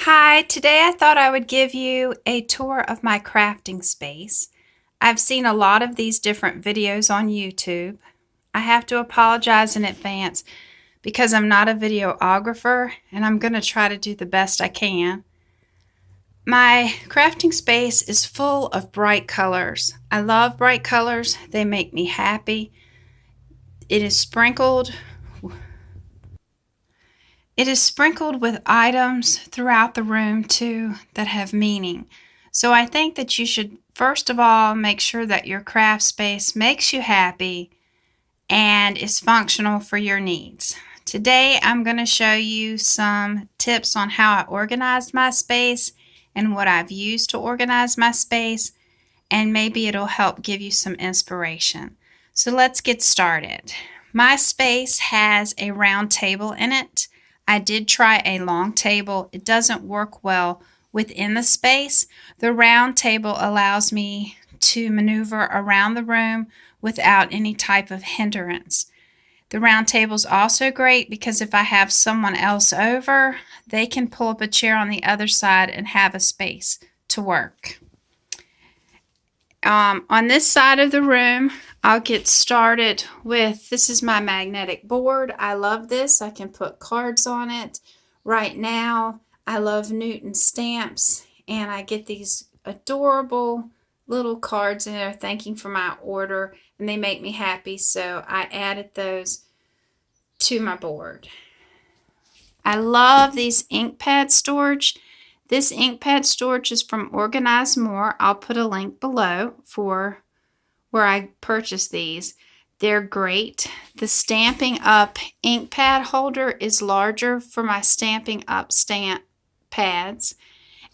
Hi, today I thought I would give you a tour of my crafting space. I've seen a lot of these different videos on YouTube. I have to apologize in advance because I'm not a videographer and I'm going to try to do the best I can. My crafting space is full of bright colors. I love bright colors, they make me happy. It is sprinkled It is sprinkled with items throughout the room too that have meaning. So I think that you should first of all make sure that your craft space makes you happy and is functional for your needs. Today I'm going to show you some tips on how I organized my space and what I've used to organize my space, and maybe it'll help give you some inspiration. So let's get started. My space has a round table in it. I did try a long table. It doesn't work well within the space. The round table allows me to maneuver around the room without any type of hindrance. The round table is also great because if I have someone else over, they can pull up a chair on the other side and have a space to work. On this side of the room, I'll get started with, this is my magnetic board. I love this. I can put cards on it. Right now, I love Newton stamps, and I get these adorable little cards in there thanking for my order, and they make me happy, so I added those to my board. I love these ink pad storage. This ink pad storage is from Organize More. I'll put a link below for where I purchased these. They're great. The Stamping Up ink pad holder is larger for my Stamping Up stamp pads.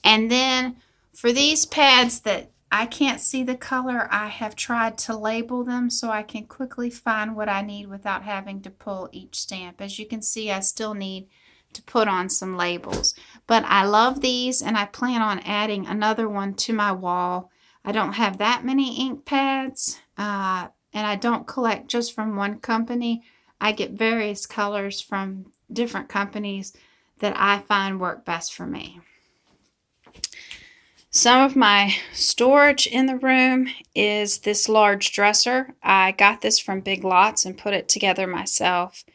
And then for these pads that I can't see the color, I have tried to label them so I can quickly find what I need without having to pull each stamp. As you can see, I still need to put on some labels. But I love these, and I plan on adding another one to my wall. I don't have that many ink pads, and I don't collect just from one company. I get various colors from different companies that I find work best for me. Some of my storage in the room is this large dresser. I got this from Big Lots and put it together myself.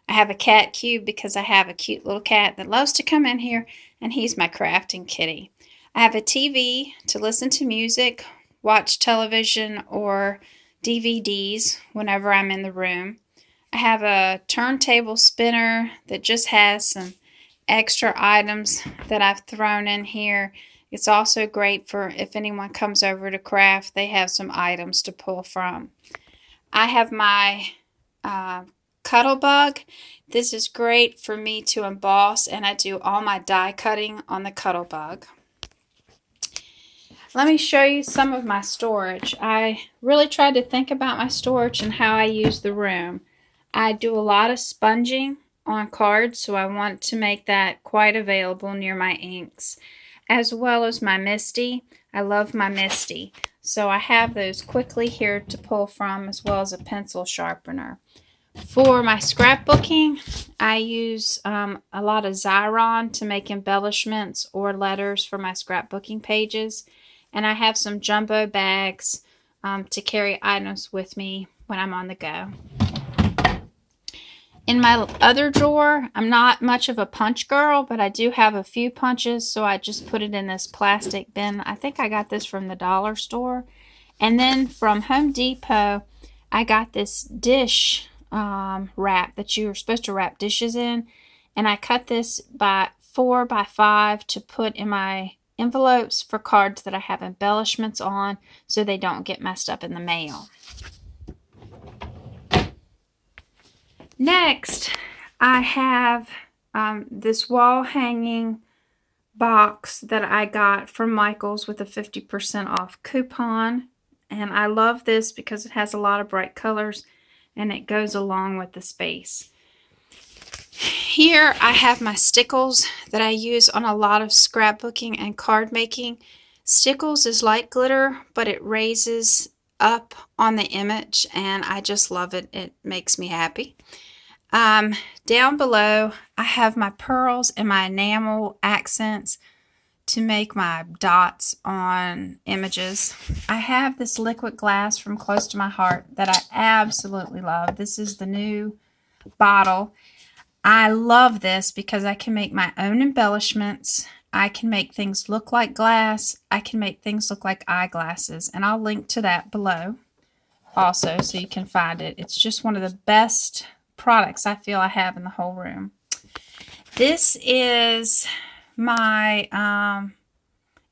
I have a cat cube because I have a cute little cat that loves to come in here, and he's my crafting kitty. I have a TV to listen to music, watch television, or DVDs whenever I'm in the room. I have a turntable spinner that just has some extra items that I've thrown in here. It's also great for if anyone comes over to craft, they have some items to pull from. I have my Cuttlebug. This is great for me to emboss, and I do all my die cutting on the Cuttlebug. Let me show you some of my storage. I really tried to think about my storage and how I use the room. I do a lot of sponging on cards, so I want to make that quite available near my inks, as well as my Misty. I love my Misty, so I have those quickly here to pull from, as well as a pencil sharpener. For my scrapbooking, I use a lot of Xyron to make embellishments or letters for my scrapbooking pages. And I have some jumbo bags to carry items with me when I'm on the go. In my other drawer, I'm not much of a punch girl, but I do have a few punches, so I just put it in this plastic bin. I think I got this from the dollar store. And then from Home Depot, I got this dish wrap that you're supposed to wrap dishes in, and I cut this by 4 by 5 to put in my envelopes for cards that I have embellishments on so they don't get messed up in the mail. Next, I have this wall hanging box that I got from Michael's with a 50% off coupon, and I love this because it has a lot of bright colors and it goes along with the space. Here I have my stickles that I use on a lot of scrapbooking and card making. Stickles is like glitter, but it raises up on the image, and I just love it. It makes me happy. Down below, I have my pearls and my enamel accents to make my dots on images. I have this liquid glass from Close to My Heart that I absolutely love. This is the new bottle. I love this because I can make my own embellishments. I can make things look like glass. I can make things look like eyeglasses, and I'll link to that below also so you can find it. It's just one of the best products I feel I have in the whole room. This is my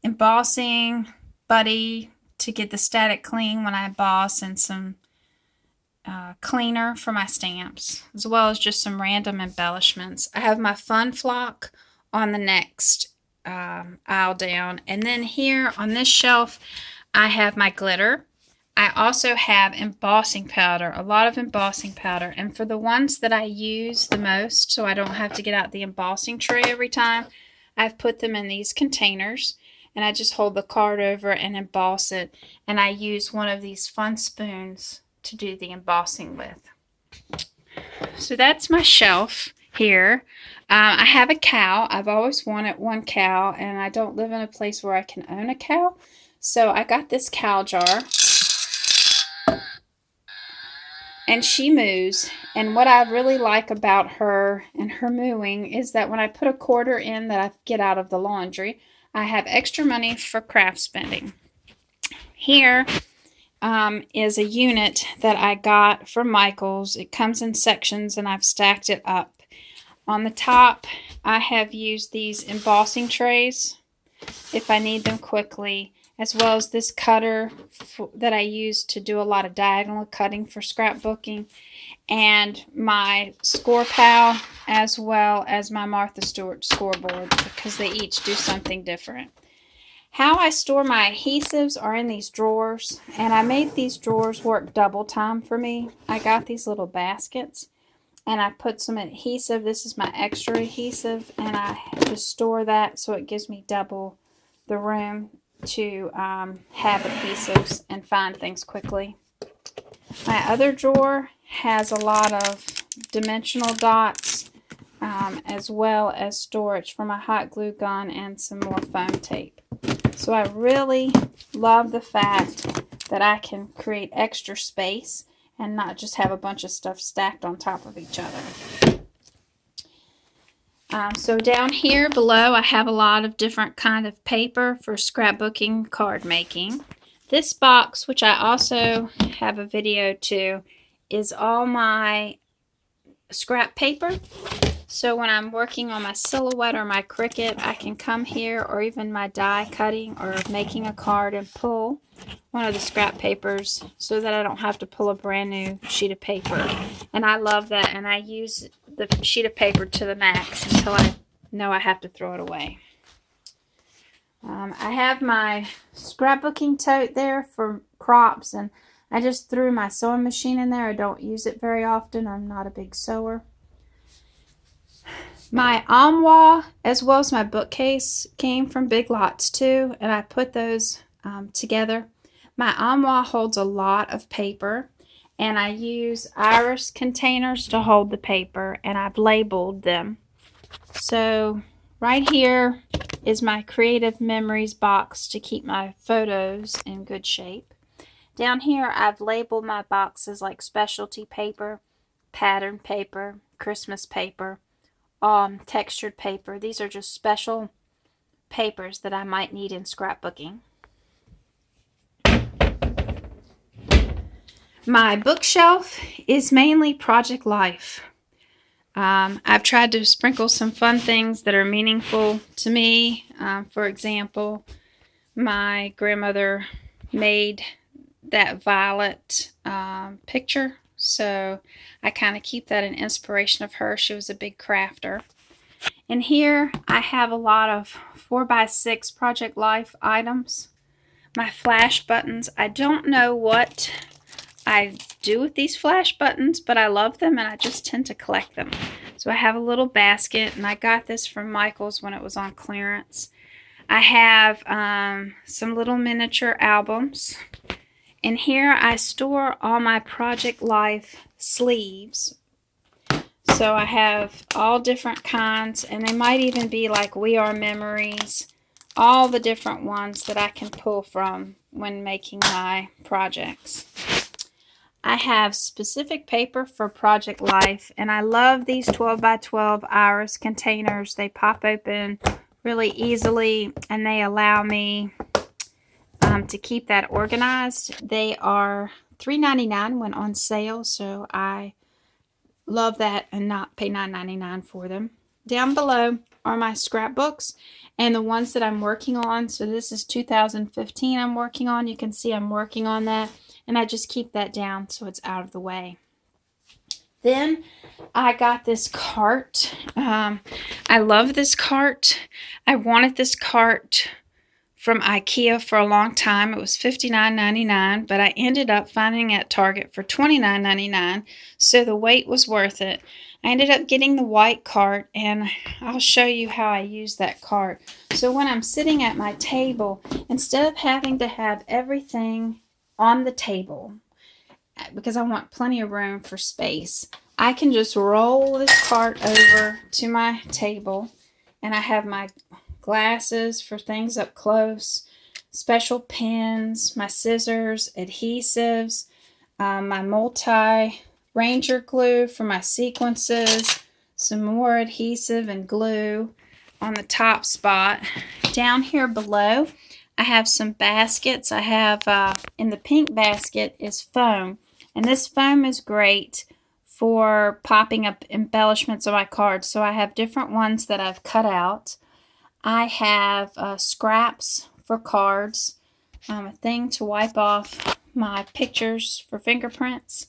embossing buddy to get the static clean when I emboss, and some cleaner for my stamps, as well as just some random embellishments. I have my Fun Flock on the next aisle down, and then here on this shelf I have my glitter. I also have embossing powder, a lot of embossing powder, and for the ones that I use the most, so I don't have to get out the embossing tray every time, I've put them in these containers, and I just hold the card over and emboss it, and I use one of these fun spoons to do the embossing with. So that's my shelf here. I have a cow. I've always wanted one cow, and I don't live in a place where I can own a cow, so I got this cow jar. And she moos, and what I really like about her and her mooing is that when I put a quarter in that I get out of the laundry, I have extra money for craft spending. Here is a unit that I got from Michael's. It comes in sections, and I've stacked it up. On the top, I have used these embossing trays if I need them quickly, as well as this cutter that I use to do a lot of diagonal cutting for scrapbooking, and my Score Pal, as well as my Martha Stewart scoreboard, because they each do something different. How I store my adhesives are in these drawers, and I made these drawers work double time for me. I got these little baskets, and I put some adhesive. This is my extra adhesive, and I just store that so it gives me double the room to have adhesives and find things quickly. My other drawer has a lot of dimensional dots, as well as storage for my hot glue gun and some more foam tape. So I really love the fact that I can create extra space and not just have a bunch of stuff stacked on top of each other. So down here below, I have a lot of different kind of paper for scrapbooking, card making. This box, which I also have a video to, is all my scrap paper. So when I'm working on my silhouette or my Cricut, I can come here, or even my die cutting or making a card, and pull one of the scrap papers so that I don't have to pull a brand new sheet of paper. And I love that, and I use the sheet of paper to the max until I know I have to throw it away. I have my scrapbooking tote there for crops, and I just threw my sewing machine in there. I don't use it very often. I'm not a big sewer. My armoire, as well as my bookcase, came from Big Lots too, and I put those together. My armoire holds a lot of paper, and I use iris containers to hold the paper, and I've labeled them. So right here is my Creative Memories box to keep my photos in good shape. Down here I've labeled my boxes like specialty paper, pattern paper, Christmas paper, textured paper. These are just special papers that I might need in scrapbooking. My bookshelf is mainly Project Life. I've tried to sprinkle some fun things that are meaningful to me. For example, my grandmother made that violet picture, so I kind of keep that in inspiration of her. She was a big crafter. And here I have a lot of 4x6 Project Life items. My flash buttons. I don't know what I do with these flash buttons, but I love them, and I just tend to collect them. So I have a little basket, and I got this from Michael's when it was on clearance. I have some little miniature albums. And here I store all my Project Life sleeves. So So I have all different kinds, and they might even be like We Are Memories, all the different ones that I can pull from when making my projects. I have specific paper for Project Life, and I love these 12 by 12 iris containers. They pop open really easily, and they allow me to keep that organized. They are $3.99 when on sale, so I love that and not pay $9.99 for them. Down below are my scrapbooks and the ones that I'm working on. So this is 2015 I'm working on. You can see I'm working on that, and I just keep that down so it's out of the way. Then I got this cart. I love this cart. I wanted this cart from IKEA for a long time. It was $59.99, but I ended up finding it at Target for $29.99, so the wait was worth it. I ended up getting the white cart, and I'll show you how I use that cart. So when I'm sitting at my table, instead of having to have everything on the table, because I want plenty of room for space, I can just roll this cart over to my table, and I have my glasses for things up close, special pens, my scissors, adhesives, my multi-ranger glue for my sequences, some more adhesive and glue on the top spot. Down here below, I have some baskets. I have, in the pink basket is foam, and this foam is great for popping up embellishments on my cards. So I have different ones that I've cut out. I have scraps for cards, a thing to wipe off my pictures for fingerprints,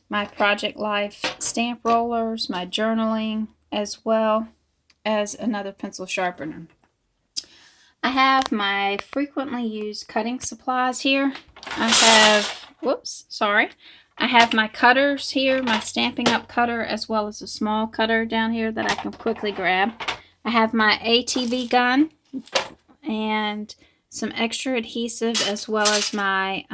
my Project Life stamp rollers, my journaling, as well as another pencil sharpener. I have my frequently used cutting supplies here. I have my cutters here, my Stampin' Up! Cutter, as well as a small cutter down here that I can quickly grab. I have my ATV gun and some extra adhesive, as well as my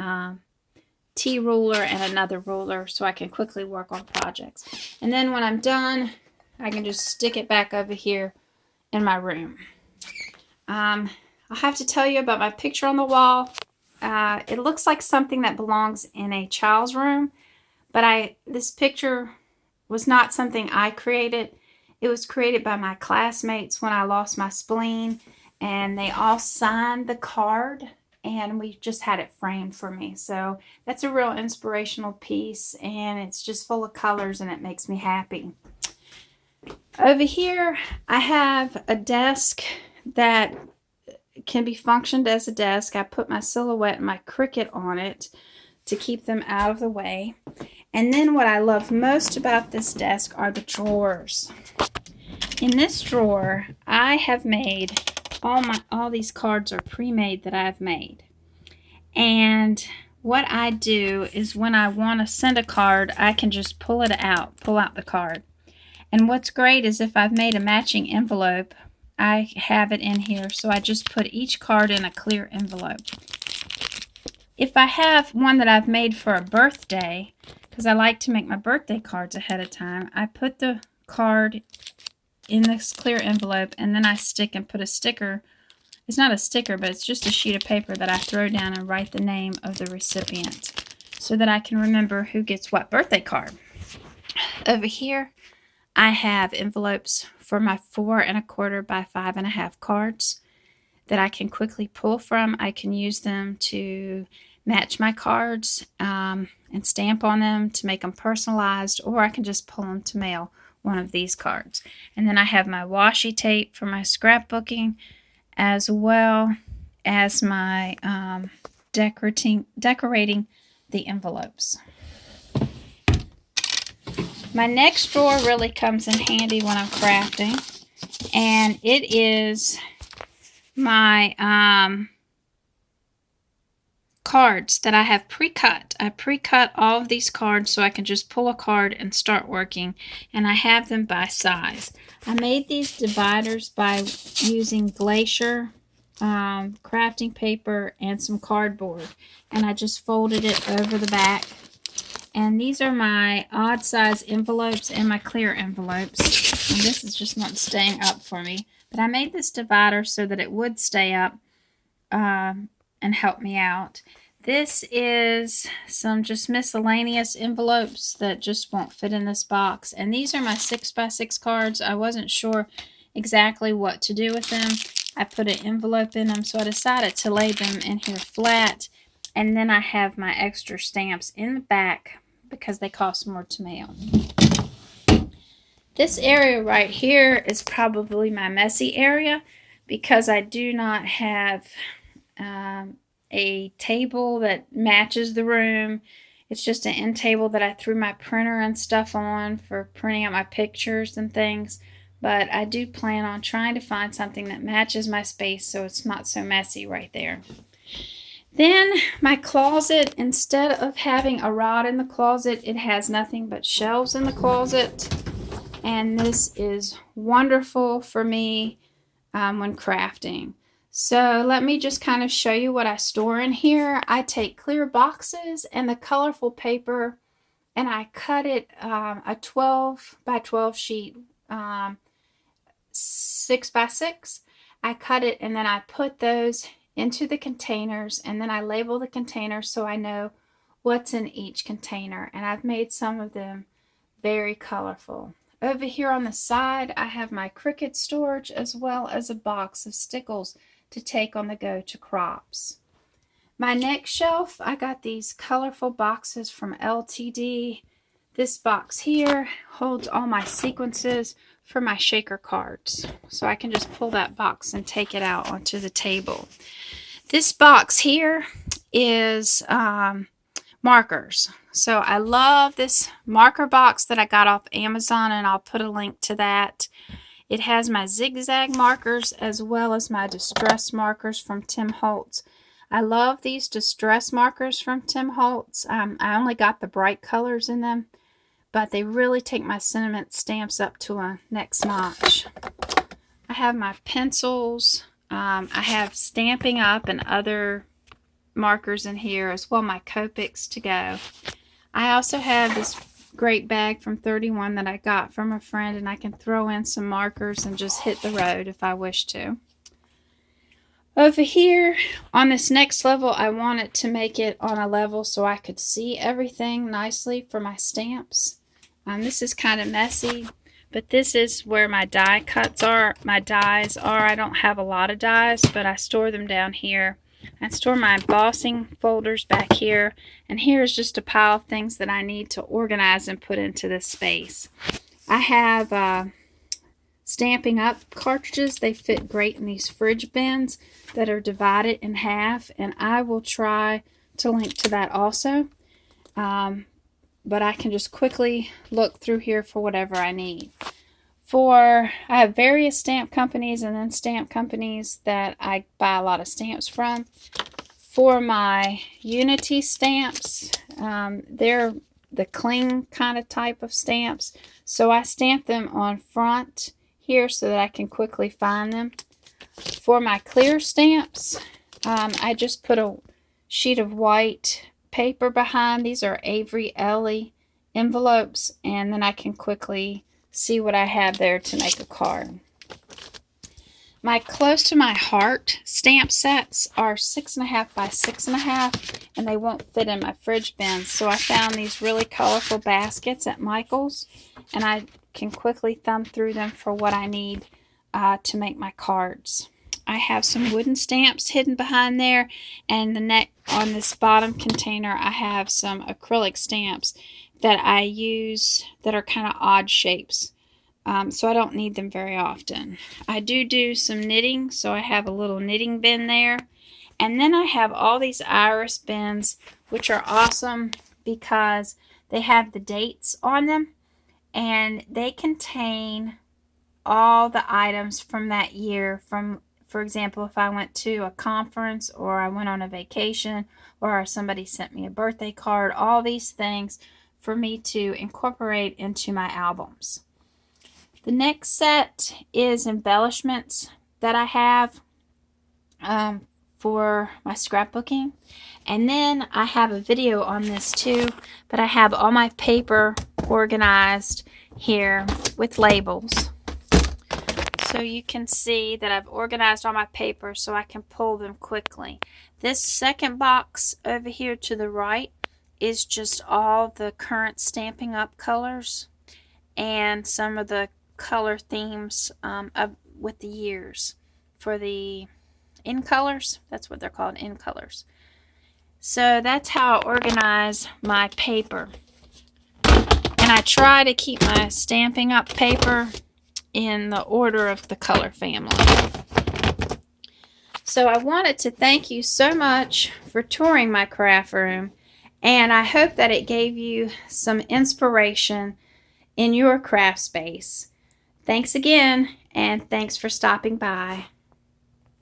T-ruler and another ruler, so I can quickly work on projects. And then when I'm done, I can just stick it back over here in my room. I'll have to tell you about my picture on the wall. It looks like something that belongs in a child's room, but this picture was not something I created. It was created by my classmates when I lost my spleen, and they all signed the card, and we just had it framed for me. So that's a real inspirational piece, and it's just full of colors, and it makes me happy. Over here, I have a desk that can be functioned as a desk. I put my silhouette and my Cricut on it to keep them out of the way. And then what I love most about this desk are the drawers. In this drawer, I have made all these cards are pre-made that I've made. And what I do is when I want to send a card, I can just pull out the card. And what's great is if I've made a matching envelope, I have it in here, so I just put each card in a clear envelope. If I have one that I've made for a birthday, because I like to make my birthday cards ahead of time, I put the card in this clear envelope, and then I stick and put a sticker. It's not a sticker, but it's just a sheet of paper that I throw down and write the name of the recipient so that I can remember who gets what birthday card. Over here, I have envelopes for my 4 1/4 by 5 1/2 cards that I can quickly pull from. I can use them to match my cards and stamp on them to make them personalized, or I can just pull them to mail one of these cards. And then I have my washi tape for my scrapbooking, as well as my decorating the envelopes. My next drawer really comes in handy when I'm crafting, and it is my cards that I have pre-cut. I pre-cut all of these cards so I can just pull a card and start working, and I have them by size. I made these dividers by using Glacier crafting paper and some cardboard, and I just folded it over the back And these are my odd size envelopes and my clear envelopes. And this is just not staying up for me. But I made this divider so that it would stay up and help me out. This is some just miscellaneous envelopes that just won't fit in this box. And these are my 6x6 cards. I wasn't sure exactly what to do with them. I put an envelope in them, so I decided to lay them in here flat. And then I have my extra stamps in the back because they cost more to mail. This area right here is probably my messy area because I do not have a table that matches the room. It's just an end table that I threw my printer and stuff on for printing out my pictures and things. But I do plan on trying to find something that matches my space so it's not so messy right there. Then my closet, instead of having a rod in the closet, it has nothing but shelves in the closet. And this is wonderful for me when crafting. So let me just kind of show you what I store in here. I take clear boxes and the colorful paper and I cut it a 12 by 12 sheet, 6x6. I cut it and then I put those into the containers, and then I label the containers so I know what's in each container. And I've made some of them very colorful. Over here on the side, I have my Cricut storage as well as a box of stickles to take on the go to crops. My next shelf, I got these colorful boxes from LTD. This box here holds all my sequences for my shaker cards. So I can just pull that box and take it out onto the table. This box here is markers. So I love this marker box that I got off Amazon, and I'll put a link to that. It has my zigzag markers as well as my distress markers from Tim Holtz. I love these distress markers from Tim Holtz. I only got the bright colors in them, but they really take my sentiment stamps up to a next notch. I have my pencils. I have Stampin' Up and other markers in here, as well my Copics to go. I also have this great bag from 31 that I got from a friend, and I can throw in some markers and just hit the road if I wish to. Over here on this next level, I wanted to make it on a level so I could see everything nicely for my stamps. This is kind of messy, but this is where my die cuts are, my dies are. I don't have a lot of dies, but I store them down here. I store my embossing folders back here, and here is just a pile of things that I need to organize and put into this space. I have Stampin' Up cartridges. They fit great in these fridge bins that are divided in half, and I will try to link to that also. But I can just quickly look through here for whatever I need. I have various stamp companies and then stamp companies that I buy a lot of stamps from. For my Unity stamps, they're the cling kind of type of stamps. So I stamp them on front here so that I can quickly find them. For my clear stamps, I just put a sheet of white paper behind. These are Avery Ellie envelopes, and then I can quickly see what I have there to make a card. My close to my heart stamp sets are 6.5 by 6.5, and they won't fit in my fridge bin. So I found these really colorful baskets at Michael's, and I can quickly thumb through them for what I need to make my cards. I have some wooden stamps hidden behind there, and on this bottom container I have some acrylic stamps that I use that are kind of odd shapes, so I don't need them very often. I do some knitting, so I have a little knitting bin there. And then I have all these iris bins, which are awesome because they have the dates on them, and they contain all the items from that year. For example, if I went to a conference, or I went on a vacation, or somebody sent me a birthday card, all these things for me to incorporate into my albums. The next set is embellishments that I have for my scrapbooking. And then I have a video on this too, but I have all my paper organized here with labels. So you can see that I've organized all my paper so I can pull them quickly. This second box over here to the right is just all the current Stampin' Up! Colors and some of the color themes with the years for the in colors. That's what they're called, in colors. So that's how I organize my paper. And I try to keep my Stampin' Up! Paper in the order of the color family. So I wanted to thank you so much for touring my craft room, and I hope that it gave you some inspiration in your craft space. Thanks again, and thanks for stopping by.